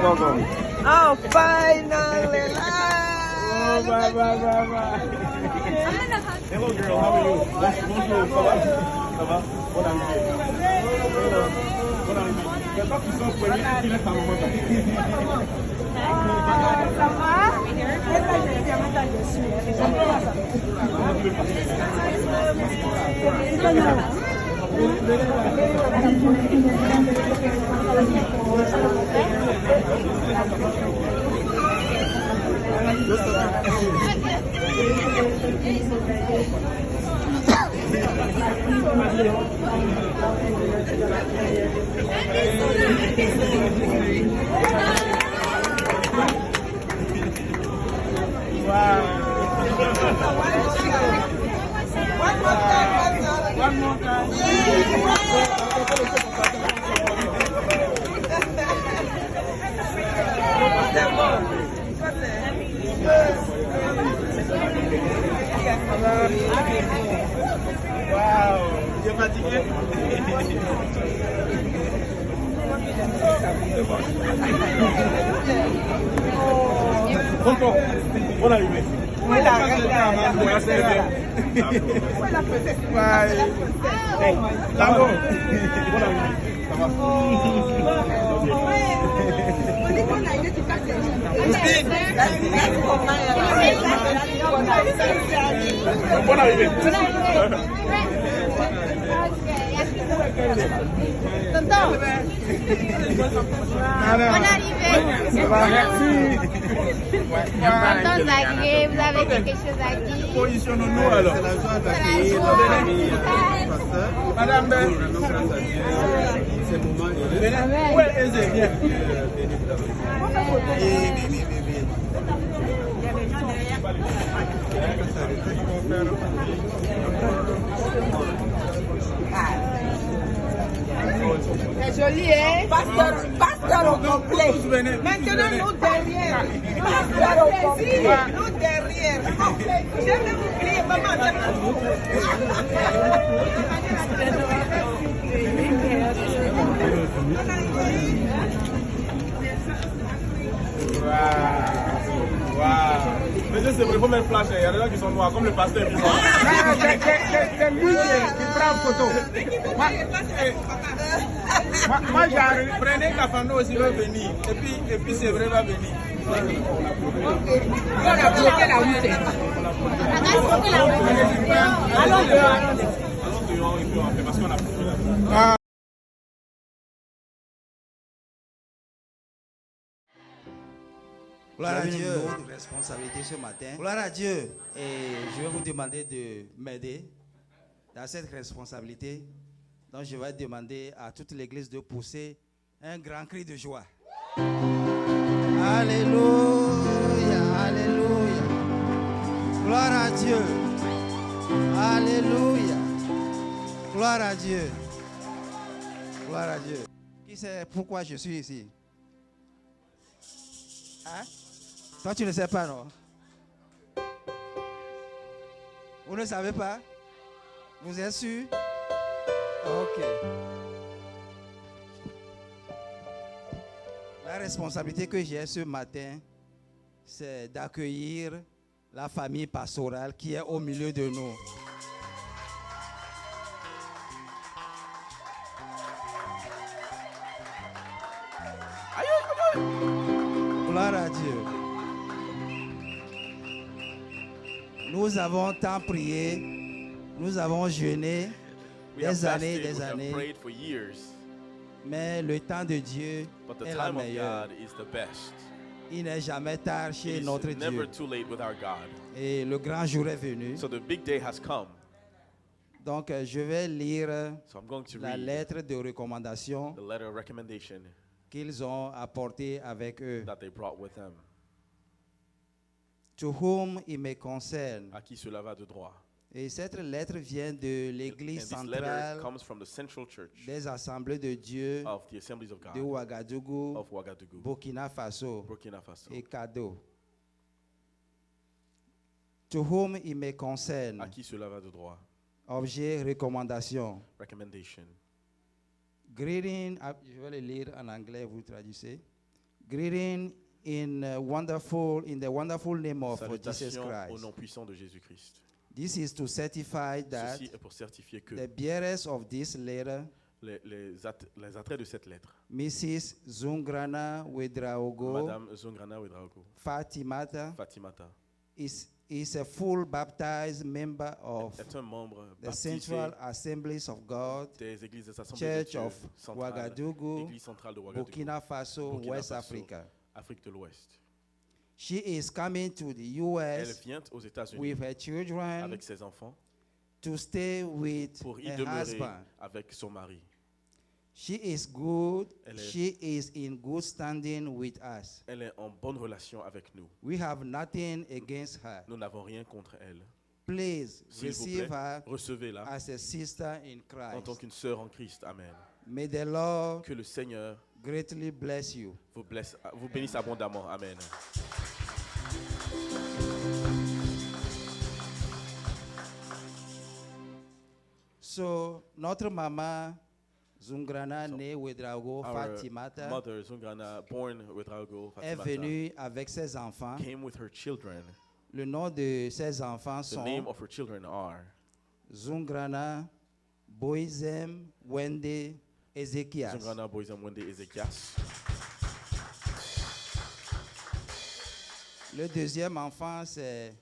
Welcome. Oh, finally! Oh, bye. Hello, girl. How are you? Bonjour. Ça va? Bonne année. Bonne année. Mais pas qu'ils sont poignés, ils laissent un moment. Ça One more time. Wow, tu es fatigué? Tonton, bonne arrivée. Voilà, Hey, Tango. Bonne arrivée. Ça va? Bonne arrivée. Tonton. Bonne arrivée. Merci. Tonton Zaguier, vous avez quelque chose à dire? Positionnons-nous alors. C'est la joie d'accueillir notre famille, pasteur. Madame Ben. Ces moments heureux. Où est Eze? Viens. C'est joli, hein? Pasteur au complet. Maintenant, nous derrière. Pasteur au complet. Nous derrière. Je vais vous crier, maman. Wow. Mais c'est vrai, il faut mettre flash. Il y a des gens qui sont noirs, comme le pasteur. C'est lui qui prend photo. Moi j'arrive. Prenez Cafano aussi, va venir. Et puis c'est vrai, va venir. On a bloqué la route. Allons dehors. Parce qu'on a beaucoup là. Gloire à Dieu. De responsabilité ce matin. Gloire à Dieu. Et je vais vous demander de m'aider dans cette responsabilité. Donc je vais demander à toute l'église de pousser un grand cri de joie. Alléluia, alléluia. Gloire à Dieu. Alléluia. Gloire à Dieu. Gloire à Dieu. Qui sait pourquoi je suis ici? Hein? Toi, tu ne sais pas, non? Vous ne savez pas? Vous êtes sûr? Ok. La responsabilité que j'ai ce matin, c'est d'accueillir la famille pastorale qui est au milieu de nous. Gloire à Dieu. Nous avons tant prié, nous avons jeûné des années, mais le temps de Dieu est le meilleur. Il n'est jamais tard chez notre Dieu. Et le grand jour est venu. Donc je vais lire la lettre de recommandation qu'ils ont apportée avec eux. To whom it may concern. À qui cela va de droit. Et cette lettre vient de l'église centrale des assemblées de Dieu de Ouagadougou, Burkina Faso et Kado. to whom it may concern. À qui cela va de droit? Objet, recommandation. Recommendation. Greeting, je vais le lire en anglais, vous traduisez. Greeting in the wonderful name of Jesus Salutations au Christ. nom puissant de Jésus-Christ. This is to certify that Ceci est pour certifier que the bearers of this letter, les attraits de cette lettre, Mrs. Zungrana Wedraogo Madame Zungrana Wedraogo Fatimata, Fatimata, is a full baptized member of est un membre the baptisé Central Assemblies of God, des églises des assemblées de Church Dieu of centrales, Ouagadougou, Église centrale de Ouagadougou, Burkina Faso, Burkina West Faso, Africa. Afrique de l'Ouest. She is coming to the Elle US vient aux États-Unis with her children avec ses enfants to stay with pour y her demeurer husband. avec son mari. She is good. Elle est- She is in good standing with us. Elle est en bonne relation avec nous. We have nothing against her. Nous n'avons rien contre elle. Please S'il vous receive plaît, her recevez-la as a sister in en tant Christ. qu'une sœur en Christ. Amen. May the Lord Que le Seigneur greatly bless you. vous bénisse abondamment. Amen. So, notre maman Zungrana née Wedraogo Our Fatimata mother, Zungrana, born with Rago est Fatimata, venue avec ses enfants. came with her children. Le nom de ses enfants The name sont of her children are Zungrana, Boizem, Wende, Ezekias. Zungrana, Boizem, Wende, Ezekias. Le deuxième enfant, c'est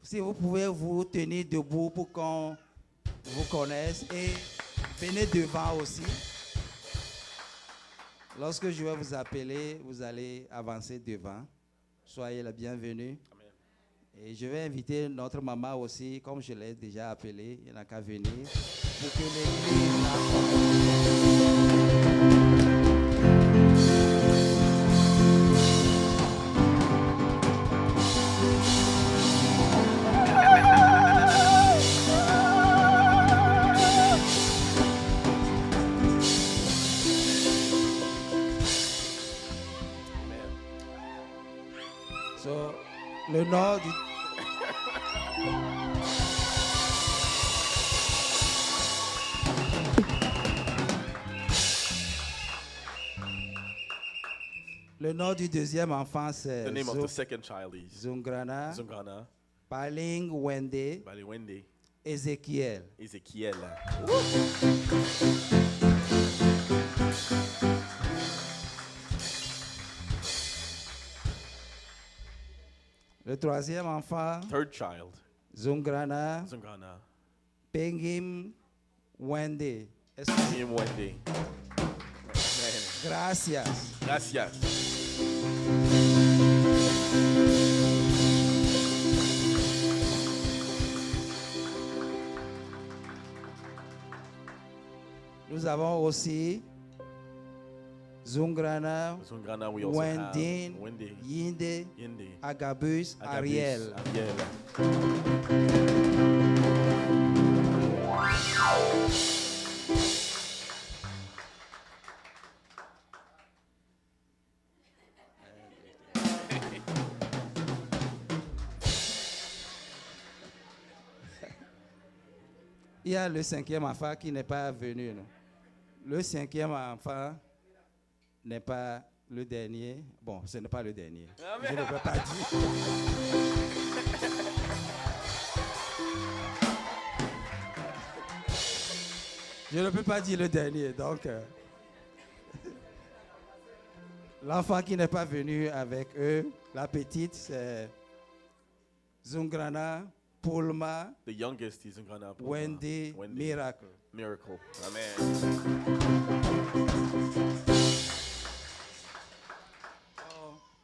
si vous pouvez vous tenir debout pour qu'on vous connaisse et venez devant aussi. Lorsque je vais vous appeler, vous allez avancer devant. Soyez la bienvenue. Amen. Et je vais inviter notre maman aussi, comme je l'ai déjà appelée, il n'a qu'à venir, pour que l'église So, le nom du... Le nom du deuxième enfant, c'est The name of the second child is Zungrana, Zungrana, Paling Wende, Baliwende, Ezekiel. Ezekiel. Le troisième enfant, Third child, Zungrana, Zungrana, Pengim Wende. Wende. Amen. Gracias. Gracias. Nous avons aussi Zungrana, Zungrana, we also have Wendin, Wende, Yinde, Yende, Agabus, Agabus, Ariel. Ariel. Il y a le cinquième enfant qui n'est pas venu. Non? Le cinquième enfant n'est pas le dernier. Bon, ce n'est pas le dernier. Je ne peux pas dire. Je ne peux pas dire le dernier. Donc, l'enfant qui n'est pas venu avec eux, la petite, c'est Zungrana, Pulma, The youngest is Zungrana, Wendy, Miracle. Miracle. Amen.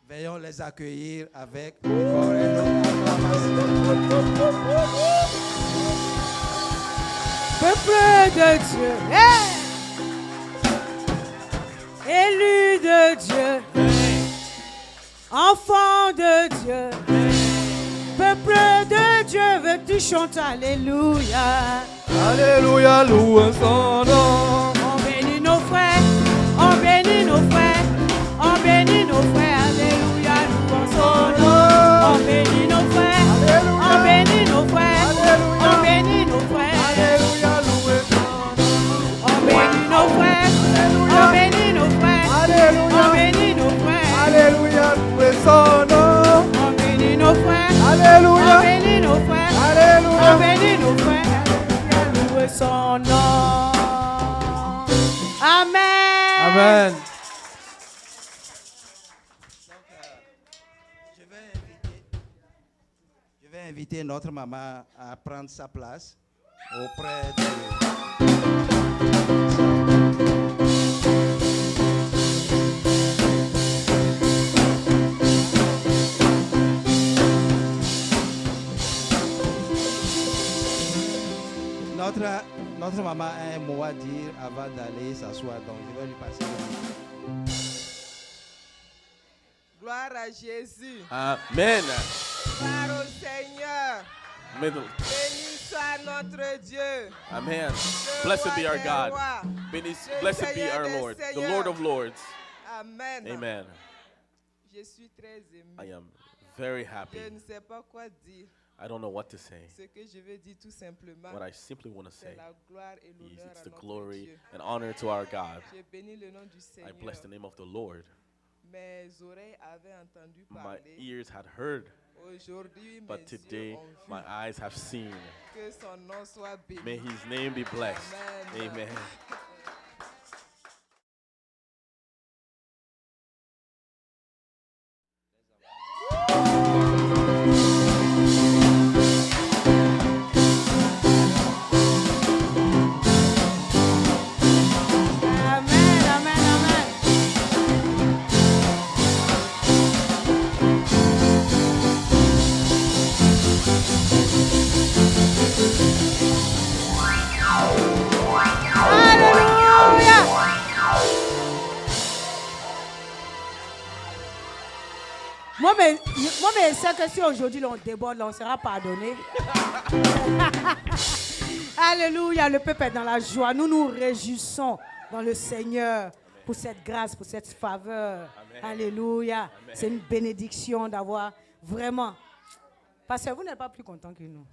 Veillons les accueillir avec encore une autre acclamation. Peuple de Dieu, élu de Dieu, enfant de Dieu, peuple de Dieu, veux-tu chanter Alléluia? Alléluia, louons son nom. On bénit nos frères, on bénit nos frères, on bénit nos frères, Alléluia, louons son nom. vais inviter notre maman à prendre sa place auprès de... Notre maman a un mot à dire avant d'aller s'asseoir, donc je vais lui passer le micro. Gloire à Jésus. Amen. Gloire au Seigneur. Amen. Béni soit notre Dieu. Amen. Le Blessed roi be our des God. rois. Blessed be Seigneur our des Lord, the seigneurs. Lord of Lords. Amen. Amen. Je suis très ému. I am very happy. Je ne sais pas quoi dire. I don't know what to say. Ce que je veux dire tout simplement, What I simply want to c'est say la gloire et is l'honneur it's à the notre glory Dieu. and honor to our God. Je bénis le nom du I Seigneur. bless the name of the Lord. Mes oreilles avaient entendu My parler. ears had heard, Aujourd'hui, mes but yeux today ont vu. my eyes have seen. Que son nom soit béni. May his name be blessed. Amen. Amen. Amen, amen, amen. Alléluia. Moi, mais c'est que si aujourd'hui on déborde, on sera pardonné. Alléluia, le peuple est dans la joie. Nous nous réjouissons dans le Seigneur pour cette grâce, pour cette faveur. Amen. Alléluia. Amen. C'est une bénédiction d'avoir vraiment... Parce que vous n'êtes pas plus content que nous.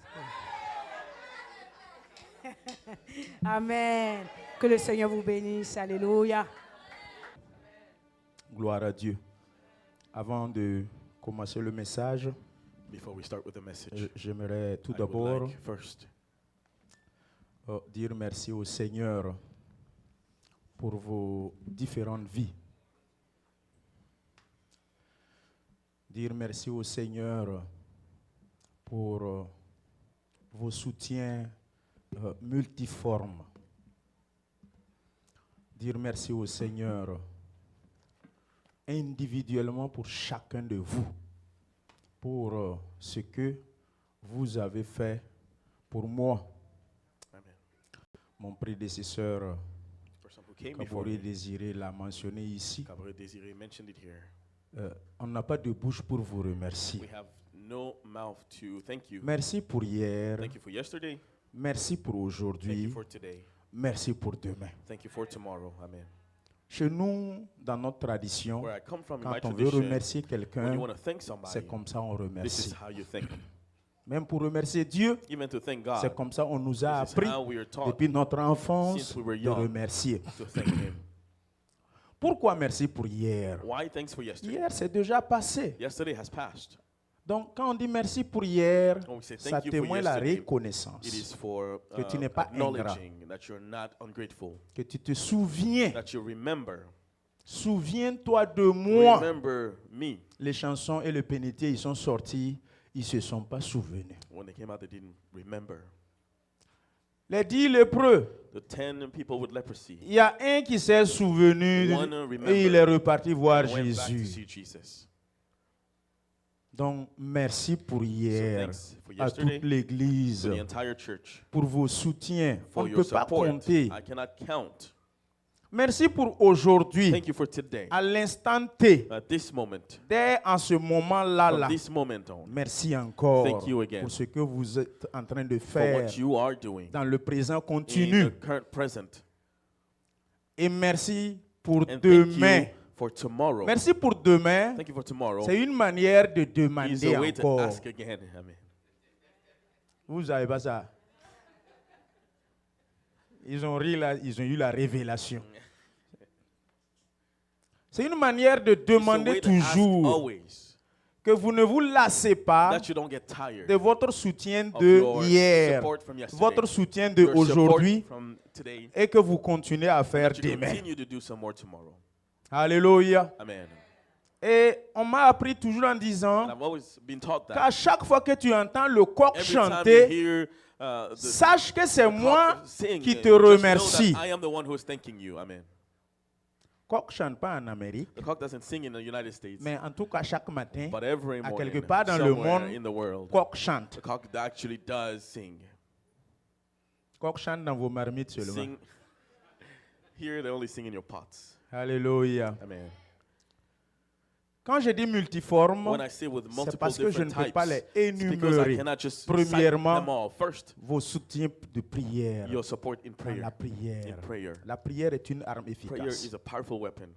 Amen. Que le Seigneur vous bénisse. Alléluia. Gloire à Dieu. Avant de commencer le message, Before we start with the message, j'aimerais tout I would d'abord like first dire merci au Seigneur pour vos différentes vies. Dire merci au Seigneur pour vos soutiens multiformes. Dire merci au Seigneur individuellement pour chacun de vous, pour ce que vous avez fait pour moi. Amen. Mon prédécesseur, Person who came before Kabori me, Désiré, l'a mentionné ici. Kabore Desire mentioned it here. On n'a pas de bouche pour vous remercier. We have no mouth to thank you. Merci pour hier, Thank you for yesterday. merci pour Thank you aujourd'hui, for today. merci pour demain. Thank you for tomorrow. Amen. Chez nous, dans notre tradition, Where I come from in my quand on veut tradition, remercier when quelqu'un, you want to thank somebody, c'est comme ça on this is remercie. how you thank them. Même pour remercier Dieu, Even to thank God, c'est comme ça on nous a this is appris how we are taught depuis notre enfance since we were de young remercier. to thank Him. Pourquoi merci pour hier? Why thanks for yesterday? Hier, c'est déjà passé. Yesterday has passed. Donc, quand on dit merci pour hier, When we say ça thank you for témoigne la yesterday, reconnaissance. It is for Que tu n'es pas acknowledging that you're not ungrateful, Que tu te souviens. that you remember. Souviens-toi de moi. Remember me. Les chansons et le pénitier, ils sont sortis, ils ne se sont pas souvenus. When they came out, they didn't remember. Les 10 lépreux, The 10 people with leprosy il y a un qui s'est souvenu One remembered et il est reparti voir went back to Jésus. see Jesus. Donc, merci pour hier thanks for à yesterday, toute l'Église, To the entire church pour vos soutiens. On for ne your peut pas support. compter. I cannot count. Merci pour aujourd'hui, Thank you for today. à l'instant T, At this moment, dès en ce moment-là. from Là. this moment on, Merci encore Thank you again pour ce que vous êtes en train de for faire what you are doing dans le présent in continu. the current present. Et merci pour And thank demain. you for tomorrow. Merci pour demain. Thank you for tomorrow. C'est une manière de Is demander a way to encore. ask again. Amen. Vous n'avez pas ça. Ils ont ri là, ils ont eu la révélation. C'est une manière de It's a demander way to ask toujours always que vous ne vous lassez pas that you don't get tired de votre soutien of de your hier, support from yesterday, votre soutien de your support aujourd'hui from today, et que vous continuez à faire that you demain. continue to do some more tomorrow. Alléluia. Amen. Et on m'a appris toujours en disant And I've always been taught qu'à that. chaque fois que tu entends le coq Every time you chanter, hear the sache que c'est moi cock sing, qui just te know remercie. that I am the one who is thanking you. Amen. Coq chante pas en Amérique, The cock doesn't sing in the United States, mais en tout cas chaque matin, but every à morning, quelque part dans le somewhere monde, in the world, coq chante. the cock actually does sing. Coq chante dans vos marmites seulement. Sing. Here they only sing in your pots. Alléluia. Amen. Quand je dis multiforme, When I say with c'est multiple parce que je ne different peux pas les types, it's because I énumérer. cannot just cite Premièrement, them all. First, vos soutiens de prière. your support in Dans la prayer. prière. In prayer. La prière est une arme Prayer efficace. is a powerful weapon.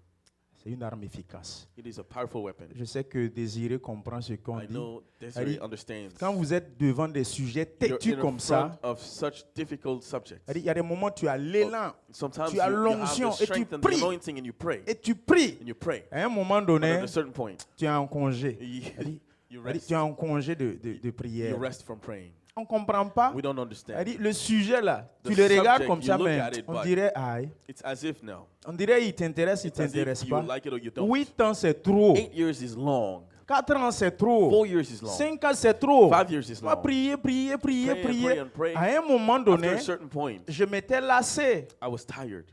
C'est une arme efficace. It is a powerful weapon. Je sais que Désiré comprend ce qu'on I dit. know Elle dit, Desiree understands. quand vous êtes devant des sujets You're têtus in comme front ça, of such difficult subjects. elle dit, il y a des moments où tu as l'élan Sometimes tu as you have l'onction the et tu strength and the pries. anointing and you pray. et tu pries. And you pray. À un moment But donné, at a certain point, tu es en congé. you, Elle dit, you elle dit, rest. tu es en congé de You prière. rest from praying. On ne comprend pas. We don't Elle understand. dit, le sujet là, The tu le regardes subject, comme you ça, look mais at it, on but dirait, aïe. It's as if now. On dirait, il t'intéresse, il It's as t'intéresse if you pas. like it or you don't. 8 ans, c'est trop. 8 years is long. 4 ans, c'est trop. 4 years is long. 5 ans, c'est trop. 5 years is On va long. prier, prier, prier, Pray and prier. pray and pray. À un moment After donné, a certain point, je m'étais lassé. I was tired.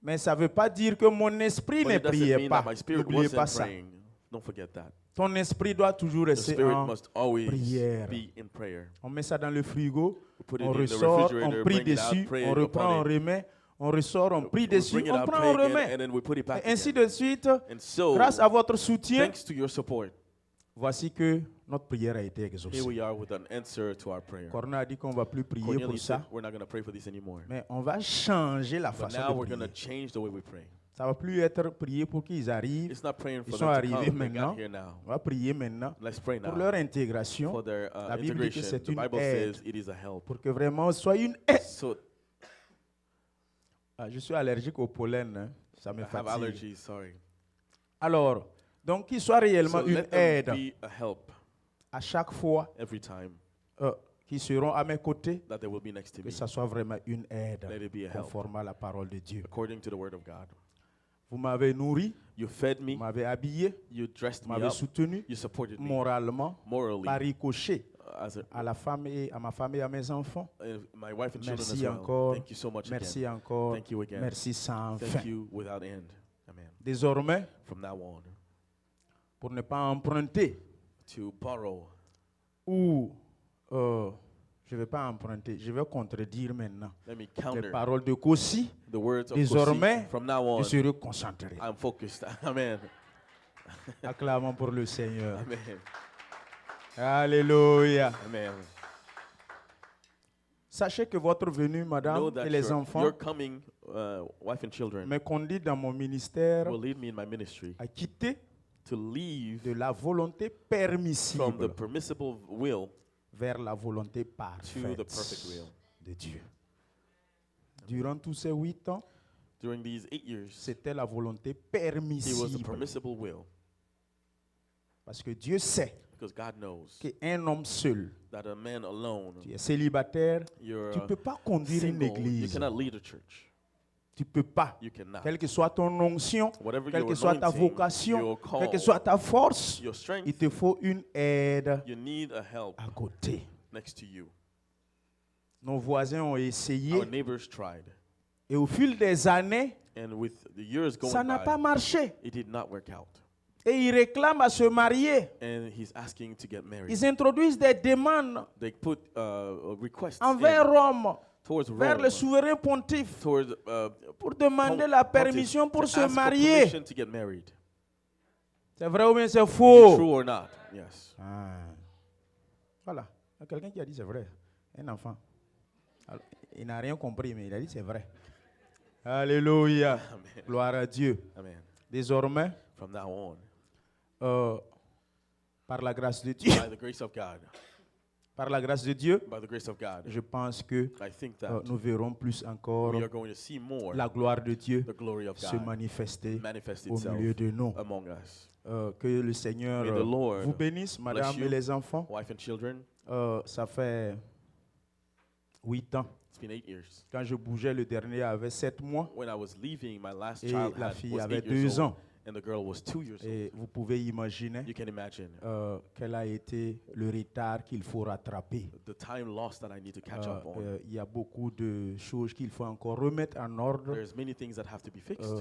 Mais ça ne veut pas dire que mon esprit But ne it doesn't priait mean pas. that my spirit N'oubliez pas wasn't ça. praying. Don't forget that. Ton esprit doit toujours The rester spirit en must always prière. be in prayer. On met ça dans le frigo, We put it on in the ressort, refrigerator, on prie bring it out, dessus, pray on reprend, on upon it. remet, on ressort, on prie We dessus, bring it on out, prend, pray on again, remet. and then we put it back Et ainsi again. de suite, And so, grâce à votre soutien, thanks to your support, voici que notre prière a été here exaucée. we are with an answer to our prayer. Corona a dit qu'on ne va plus prier pour Cornelius said, ça, we're not going to pray for this anymore. mais on va changer la But façon now de we're going to prier. change the way we pray. Ça ne va plus être prier pour qu'ils arrivent. It's not praying Ils for sont them to arrivés come. They maintenant. got here now. On va prier maintenant Let's pray pour now leur intégration, for their La Bible dit que integration. c'est The une Bible aide. says it is a help. pour que vraiment soit une aide. So Ah, je suis allergique au pollen, hein. Ça me I have fatigue. allergies, sorry. Alors, donc qu'il soit réellement So une let them aide be a help à chaque fois every time qu'ils seront à mes côtés, that they will be next to que me, ça soit vraiment une aide Let it be a help. conforme à la parole de Dieu. according to the word of God. Vous m'avez nourri, You fed vous me, m'avez habillé, you dressed vous me m'avez up, soutenu you supported me moralement, morally, par ricochet as à la femme et à ma femme et à mes enfants. my wife and children as Merci well. encore, Thank you so much merci again. encore, Thank you again. merci sans Thank fin. you without end. Amen. Désormais, From now on, pour ne pas emprunter, to borrow, ou je ne vais pas emprunter, je vais contredire maintenant let me les counter paroles de Kossi, the words of Désormais, Kosi. From now on, je serai concentré. I'm focused. Amen. Acclamons pour le Seigneur. Amen. Alléluia. Amen. Sachez que votre venue, Know madame that et les enfants, your coming, wife and children, me conduit dans mon ministère will lead me in my ministry à quitter to leave de la volonté from the permissible permissible will vers la volonté to the parfaite perfect will. de Dieu. Durant tous ces 8 ans, During these 8 years, c'était la volonté it was the permissible. permissible will, Parce que Dieu sait because God knows qu'un homme seul, that a man alone, tu es célibataire, you're tu ne peux pas conduire une single, you église. cannot lead a church. Tu ne peux pas. You cannot. Quelle que soit ton onction, Whatever quelle your que soit ta anointing, vocation, your call, quelle que soit ta force, your strength, il te faut une aide you need a help à côté. next to you. Nos voisins ont essayé Our neighbors tried, et au fil des années, and with the years going ça n'a pas by, marché. it did not work out. Et ils réclament à se marier. And he's asking to get married. Ils introduisent des demandes They put requests envers in Rome, towards vers Rome, le souverain pontife, towards pour demander la permission pour to se ask for marier. permission to get married. C'est vrai ou bien c'est Is it faux? true or not? Yes. Ah. Voilà. Il y a quelqu'un qui a dit c'est vrai. Un enfant. Alors, il n'a rien compris, mais il a dit c'est vrai. Alléluia. Amen. Gloire à Dieu. Amen. Désormais, From now on, par la grâce de Dieu, by the grace of God, par la grâce de Dieu, by the grace of God, je pense que I think that nous verrons plus encore we are going to see more la gloire de Dieu the glory of se God manifester manifest au itself milieu de nous. among us. Que le Seigneur May the Lord vous bénisse, madame you. et les enfants. Wife and children, Ça fait 8 ans. it's been 8 years. Quand je bougeais, le dernier avait 7 mois When I was leaving, my last et child la fille was avait 8 years 2 old, ans. And the girl was 2 years Et vous pouvez imaginer old. You can imagine quel a été le retard qu'il faut rattraper. the time lost that I need to catch up on. Il y a beaucoup de choses qu'il faut encore remettre en ordre. There's many things that have to be fixed.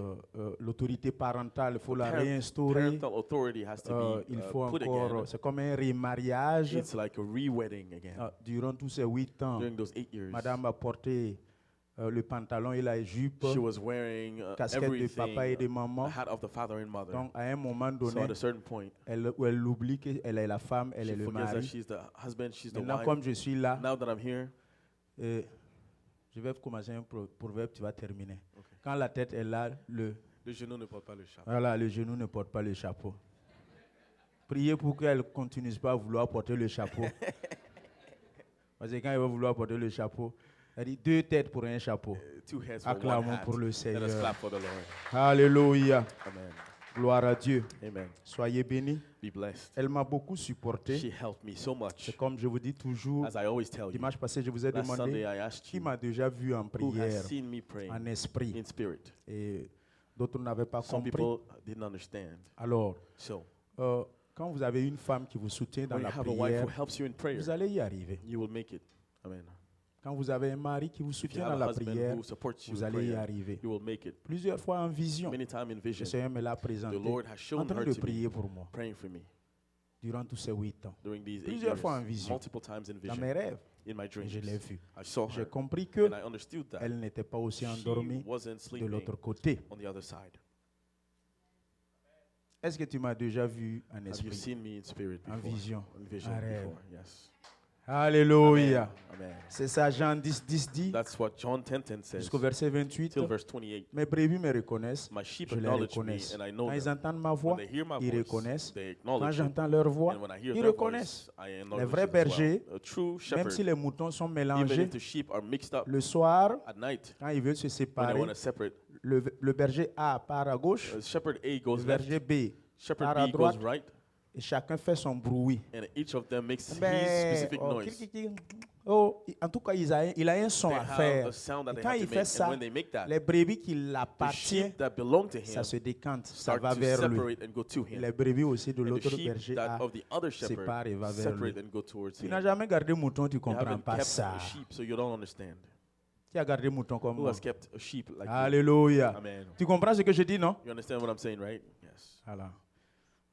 L'autorité parentale, il faut la Parent- réinstaurer. Parental authority has to be Il faut put encore, again. c'est comme un remariage. It's like a re-wedding again. Durant tous ces 8 ans, During those 8 years, Madame a porté le pantalon et la jupe, she was wearing casquette de everything, papa et de maman. the hat of the father and mother. Donc, à un moment So donné, at a certain point, elle oublie qu'elle est la femme, elle she est le forgets that mari. she's the husband, she's the Maintenant, wife. comme je suis là, Now that I'm here, je vais commencer un proverbe, tu vas terminer. Quand la tête est là, le genou ne porte pas le chapeau. voilà, le genou ne porte pas le chapeau. Priez pour qu'elle ne continue pas à vouloir porter le chapeau. Parce que quand elle va vouloir porter le chapeau, elle dit 2 têtes pour un chapeau. 2 heads for one Acclamons hat. pour le Let us Seigneur. clap for the Lord. Alléluia. Amen. Gloire à Dieu. Amen. Soyez bénis. Be blessed. Elle m'a beaucoup supporté. She helped me so much. C'est comme je vous dis toujours, As I always tell you, dimanche passé, je vous ai last Sunday demandé I asked qui you, m'a déjà vu en who prière, has seen me praying en esprit. in spirit? Et d'autres n'avaient pas Some compris. people didn't understand. Alors, So, quand vous avez une femme qui vous soutient dans when you la have a wife prière, who helps you in prayer, vous allez y arriver. you will make it. Amen. Quand vous avez un mari qui vous If you soutient have dans a la husband prière, who supports you vous in allez y prayer, arriver. you will make it. Plusieurs fois en vision, Many times in le vision, Seigneur me l'a the présenté, Lord has en shown train her de to prier me, pour moi, praying for me durant tous ces 8 ans, during these 8 plusieurs years, fois en vision, multiple times in dans vision, mes rêves. in my Et dreams. je l'ai vu. I saw J'ai her, compris que and I understood that elle n'était pas aussi she endormie wasn't de sleeping l'autre côté. on the other side. Est-ce que tu m'as déjà vu en Have you esprit, seen me in spirit en before? vision, In vision en rêve? before, yes. Alléluia. Amen. C'est ça, Jean 10, 10 dit, That's what John 10:10 says. jusqu'au verset 28. Till verse 28. Mes brebis me reconnaissent, My sheep je les acknowledge me, reconnais. and I know Quand ils them. entendent ma voix, When they hear my ils voice, reconnaissent. they Quand acknowledge it. j'entends leur voix, And when I hear ils their reconnaissent. voice, I Les acknowledge vrais it as well. bergers, A true même shepherd, si les moutons sont even mélangés, if the sheep are mixed up le soir, at night, quand ils veulent se when they séparer, want to separate, le berger A part à gauche, shepherd A le goes left, berger B shepherd part à B droite, goes right, et chacun fait son bruit. and each of them makes his Ben, specific oh, noise. en tout cas, il a un son They à have faire. a sound that Et they quand have il to fait make, ça, and when they make that, les brebis qui the l'appartiennent, sheep that belong to ça him se décante, ça start va to vers lui. separate and go to Et him. les brebis aussi de And the l'autre sheep berger that A of the other shepherd séparent et va vers lui. separate and go towards Tu him. n'as jamais gardé mouton, tu ne You comprends haven't pas kept ça. a sheep, so you don't understand. Qui a gardé mouton comme Who moi? has kept a sheep like you? Alléluia. Amen. Tu comprends ce que je dis, non? You understand what I'm saying, right? Yes. Voilà.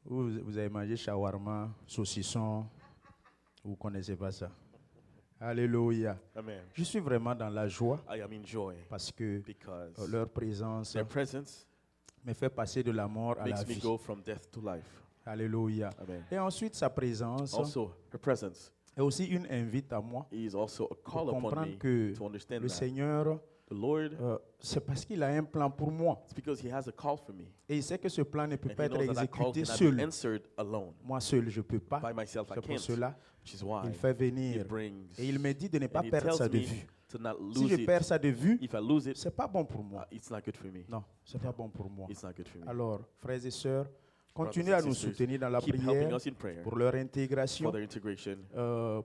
Vous avez mangé shawarma, saucisson. Vous ne connaissez pas ça. Alléluia. Amen. Je suis vraiment dans la joie I am in joy parce que because leur présence their presence me fait passer de la mort à la makes me vie. go from death to life. Alléluia. Amen. Et ensuite, sa présence Also, her presence est aussi une invite à moi is also a pour call upon comprendre me que to understand le that Seigneur, the Lord, c'est parce qu'il a un plan pour moi. it's because He has a call for me. Et il sait que ce plan ne peut And pas He être knows that that call exécuté cannot be seul. answered alone. Moi seul, je ne peux pas. By myself, I C'est pour can't. cela Which is why il fait He venir. brings. Et il me dit de ne pas And He perdre tells ça de me vue. to not Si lose je it. perds ça de vue, If I lose it, c'est pas bon pour moi. it's not good for me. Non, c'est pas bon pour moi. It's not good for me. Alors, frères et sœurs, Brothers continuez and à nous sisters, soutenir dans la keep helping prière us in prayer pour leur for intégration, their integration,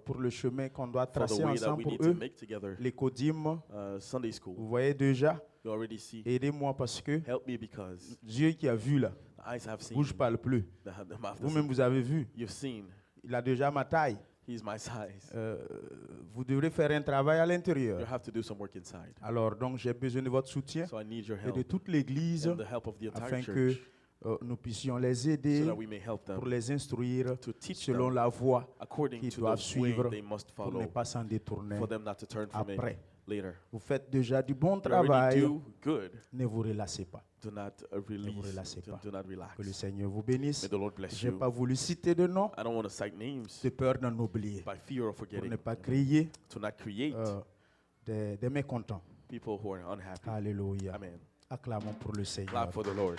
pour le chemin qu'on doit for the tracer way that ensemble we pour need to eux. make together. L'écodime, Sunday school. vous voyez déjà, You already see. aidez-moi parce que Help me because Dieu qui a vu là, the eyes have seen. bouge pas le plus. The mouth has Vous-même, seen. vous avez vu, You've seen. il a déjà ma taille. He's my size. Vous devrez faire un travail à You l'intérieur. have to do some work inside. Alors, donc, j'ai besoin de votre soutien So I need your et de help toute l'Église and the help of the afin entire que church nous puissions les so aider that we may help pour them les instruire to teach selon them la voie according qu'ils to doivent the way suivre they must pour ne follow pas s'en détourner for them not to turn from it après. later. Vous faites déjà du bon You already travail. do good. Ne vous relâchez pas. Do not vous relâchez pas. do not relax. Que le Seigneur vous bénisse. May the Lord bless Je n'ai you. pas voulu citer de nom I don't want to cite names de peur d'en oublier. by fear of Pour forgetting, ne pas créer to not create des mécontents. people who are unhappy. Alléluia. Amen. Acclamons pour le Seigneur. Clap for the Lord.